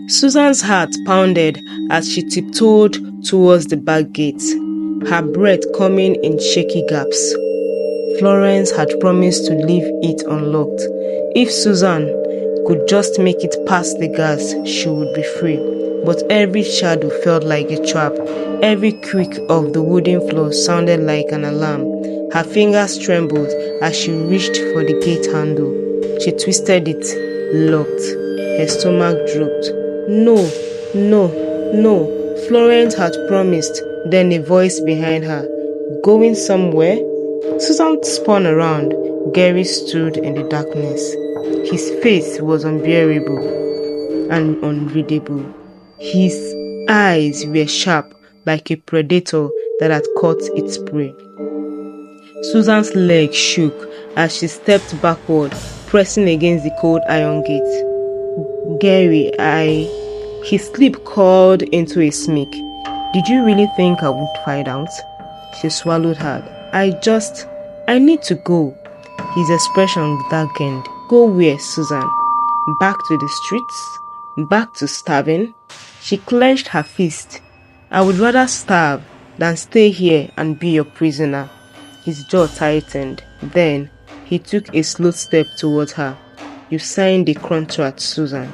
Susan's heart pounded as she tiptoed towards the back gate, her breath coming in shaky gaps. Florence had promised to leave it unlocked. If Susan could just make it past the guards, she would be free. But every shadow felt like a trap. Every creak of the wooden floor sounded like an alarm. Her fingers trembled as she reached for the gate handle. She twisted it, locked. Her stomach dropped. No, no, no. Florence had promised. Then a voice behind her. Going somewhere? Susan spun around. Garry stood in the darkness. His face was unbearable and unreadable. His eyes were sharp, like a predator that had caught its prey. Susan's leg shook as she stepped backward, pressing against the cold iron gate. Garry, His lip curled into a smirk. Did you really think I would find out? She swallowed hard. I need to go. His expression darkened. Go where, Susan? Back to the streets? Back to starving? She clenched her fist. I would rather starve than stay here and be your prisoner. His jaw tightened. Then he took a slow step towards her. You signed the contract, Susan.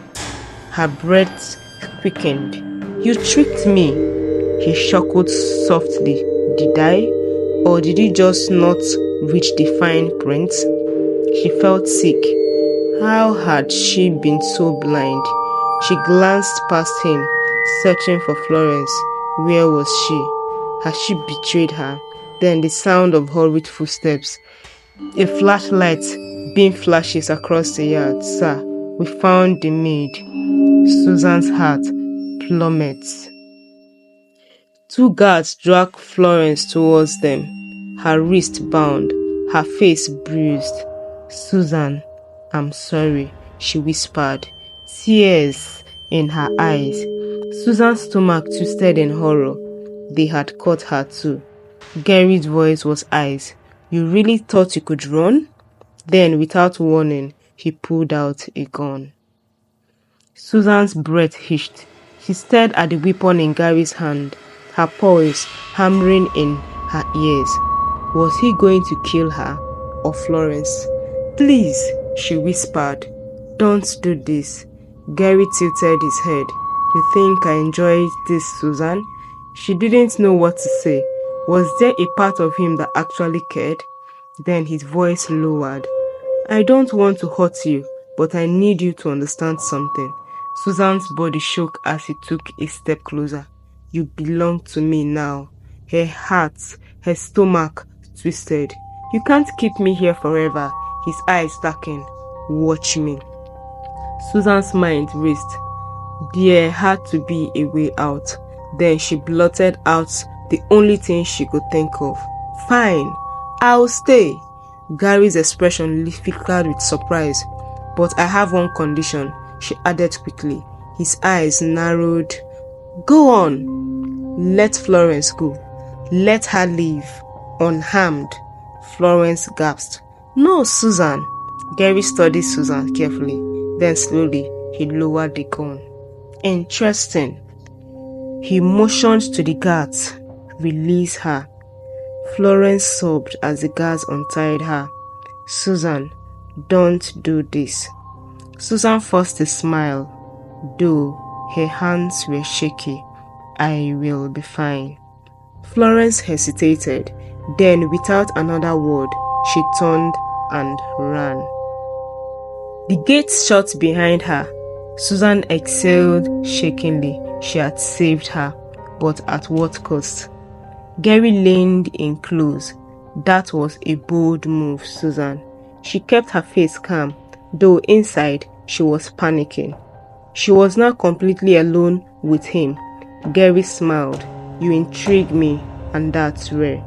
Her breath quickened. You tricked me. He chuckled softly. Did I? Or did you just not read the fine print? She felt sick. How had she been so blind? She glanced past him, searching for Florence. Where was she? Had she betrayed her? Then the sound of hurried footsteps. A flashlight beam flashes across the yard. Sir, we found the maid. Susan's heart plummets. Two guards dragged Florence towards them, her wrist bound, her face bruised. Susan, I'm sorry, she whispered, tears in her eyes. Susan's stomach twisted in horror. They had caught her too. Garry's voice was ice. You really thought you could run? Then, without warning, he pulled out a gun. Susan's breath hitched. She stared at the weapon in Garry's hand, her pulse hammering in her ears. Was he going to kill her or Florence? Please, she whispered. Don't do this. Garry tilted his head. You think I enjoyed this, Susan? She didn't know what to say. Was there a part of him that actually cared? Then his voice lowered. I don't want to hurt you, but I need you to understand something. Susan's body shook as he took a step closer. You belong to me now. Her heart, her stomach twisted. You can't keep me here forever. His eyes darkened. Watch me. Susan's mind raced. There had to be a way out. Then she blurted out the only thing she could think of. Fine, I'll stay. Garry's expression flickered with surprise. But I have one condition, she added quickly. His eyes narrowed. Go on. Let Florence go. Let her leave. Unharmed. Florence gasped. No, Susan. Garry studied Susan carefully. Then slowly, he lowered the gun. Interesting. He motioned to the guards. Release her. Florence sobbed as the guards untied her. Susan, don't do this. Susan forced a smile, though her hands were shaky. I will be fine. Florence hesitated. Then, without another word, she turned and ran. The gate shut behind her. Susan exhaled shakingly. She had saved her, but at what cost? Garry leaned in close. That was a bold move, Susan. She kept her face calm, though inside she was panicking. She was now completely alone with him. Garry smiled. You intrigue me, and that's rare.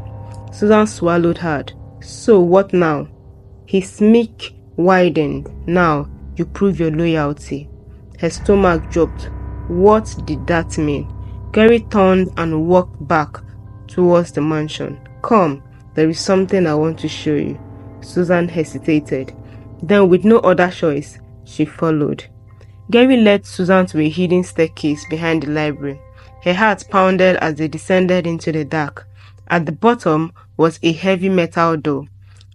Susan swallowed hard. So what now? His smirk widened. Now you prove your loyalty. Her stomach dropped. What did that mean? Garry turned and walked back towards the mansion. Come, there is something I want to show you. Susan hesitated. Then, with no other choice, she followed. Garry led Susan to a hidden staircase behind the library. Her heart pounded as they descended into the dark. At the bottom was a heavy metal door.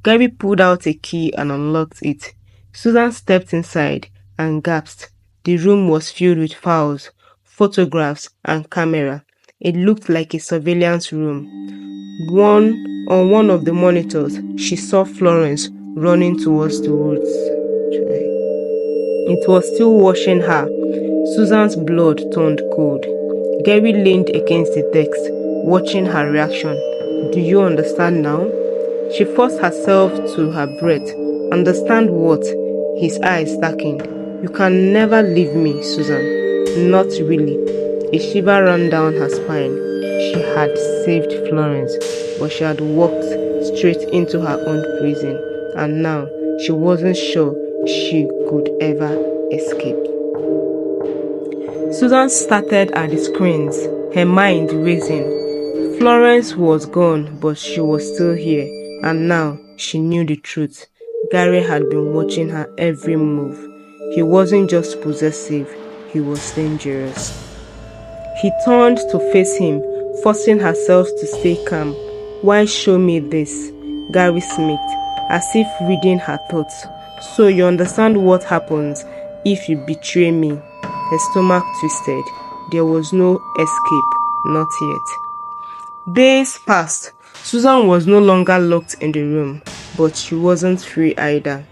Garry pulled out a key and unlocked it. Susan stepped inside and gasped. The room was filled with files, photographs, and camera. It looked like a surveillance room. On one of the monitors, she saw Florence running towards the woods. It was still watching her. Susan's blood turned cold. Garry leaned against the desk, watching her reaction. Do you understand now? She forced herself to her breath. Understand what? His eyes darkened. You can never leave me, Susan. Not really. A shiver ran down her spine. She had saved Florence, but she had walked straight into her own prison, and now she wasn't sure she could ever escape. Susan started at the screens, her mind racing. Florence was gone, but she was still here, and now she knew the truth. Garry had been watching her every move. He wasn't just possessive, he was dangerous. He turned to face him, forcing herself to stay calm. Why show me this? Garry smirked, as if reading her thoughts. So you understand what happens if you betray me? Her stomach twisted. There was no escape, not yet. Days passed. Susan was no longer locked in the room, but she wasn't free either.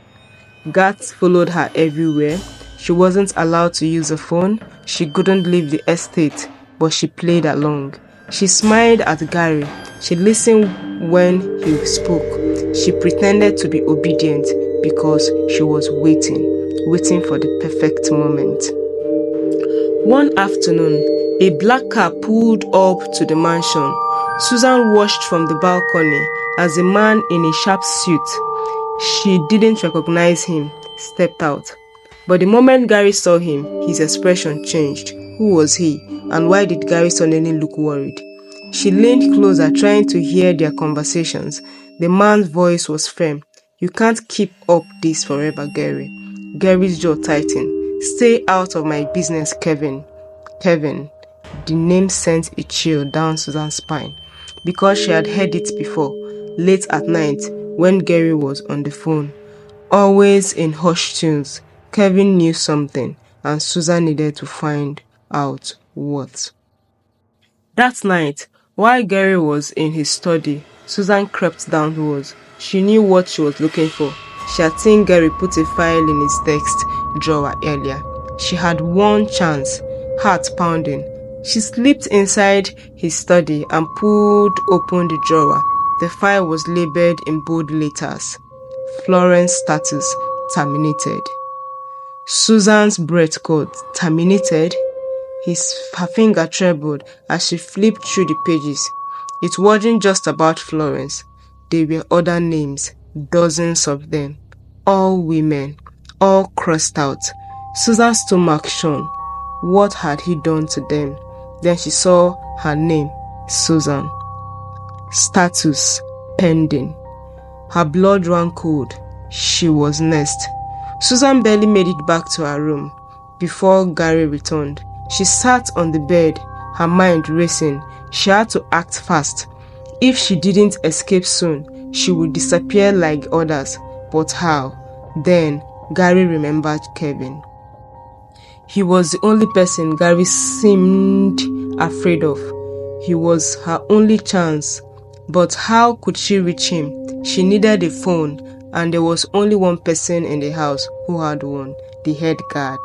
Guards followed her everywhere. She wasn't allowed to use a phone. She couldn't leave the estate, but she played along. She smiled at Garry. She listened when he spoke. She pretended to be obedient because she was waiting for the perfect moment. One afternoon, a black car pulled up to the mansion. Susan watched from the balcony as a man in a sharp suit, she didn't recognize him, stepped out. But the moment Garry saw him, his expression changed. Who was he, and why did Garry suddenly look worried? She leaned closer, trying to hear their conversations. The man's voice was firm. You can't keep up this forever, Garry. Gary's jaw tightened. Stay out of my business, Kevin. Kevin. The name sent a chill down Susan's spine, because she had heard it before, late at night, when Garry was on the phone. Always in hushed tones, Kevin knew something, and Susan needed to find out what. That night, while Garry was in his study, Susan crept downwards. She knew what she was looking for. She had seen Garry put a file in his desk drawer earlier. She had one chance, heart pounding. She slipped inside his study and pulled open the drawer. The file was labeled in bold letters. Florence status terminated. Susan's breath caught. Terminated? Her finger trembled as she flipped through the pages. It wasn't just about Florence. There were other names, dozens of them. All women, all crossed out. Susan's stomach shone. What had he done to them? Then she saw her name, Susan. Status, pending. Her blood ran cold. She was next. Susan barely made it back to her room before Garry returned. She sat on the bed, her mind racing. She had to act fast. If she didn't escape soon, she would disappear like others. But how? Then Garry remembered Kevin. He was the only person Garry seemed afraid of. He was her only chance. But how could she reach him? She needed a phone, and there was only one person in the house who had one, the head guard.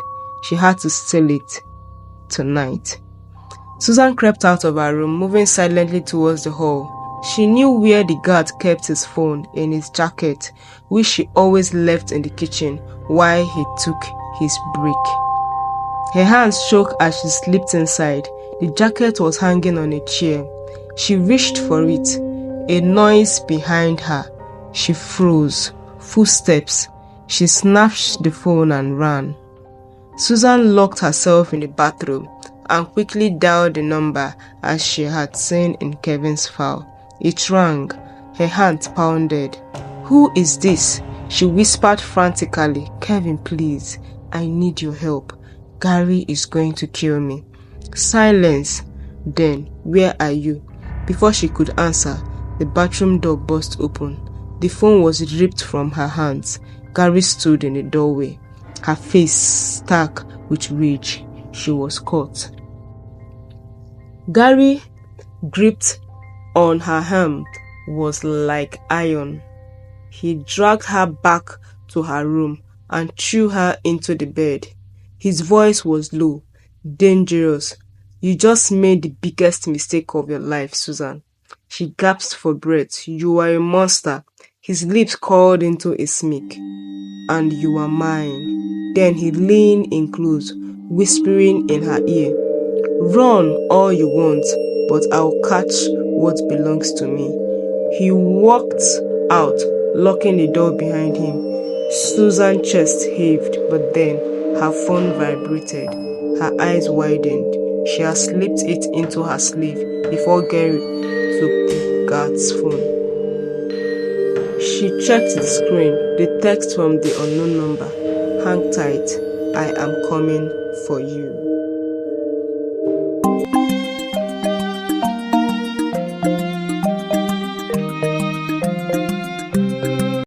She had to steal it tonight. Susan crept out of her room, moving silently towards the hall. She knew where the guard kept his phone, in his jacket, which she always left in the kitchen while he took his break. Her hands shook as she slipped inside. The jacket was hanging on a chair. She reached for it. A noise behind her. She froze. Footsteps. She snatched the phone and ran. Susan locked herself in the bathroom and quickly dialed the number as she had seen in Kevin's file. It rang. Her heart pounded. Who is this? She whispered frantically. Kevin, please. I need your help. Garry is going to kill me. Silence. Then, where are you? Before she could answer, the bathroom door burst open. The phone was ripped from her hands. Garry stood in the doorway, her face stark with rage. She was caught. Garry gripped on her hand was like iron. He dragged her back to her room and threw her into the bed. His voice was low, dangerous. You just made the biggest mistake of your life, Susan. She gasped for breath. You are a monster. His lips curled into a smirk. And you are mine. Then he leaned in close, whispering in her ear, run all you want, but I'll catch what belongs to me. He walked out, locking the door behind him. Susan's chest heaved, but then her phone vibrated. Her eyes widened. She had slipped it into her sleeve before Garry took the guard's phone. She checked the screen, the text from the unknown number. Hang tight, I am coming for you.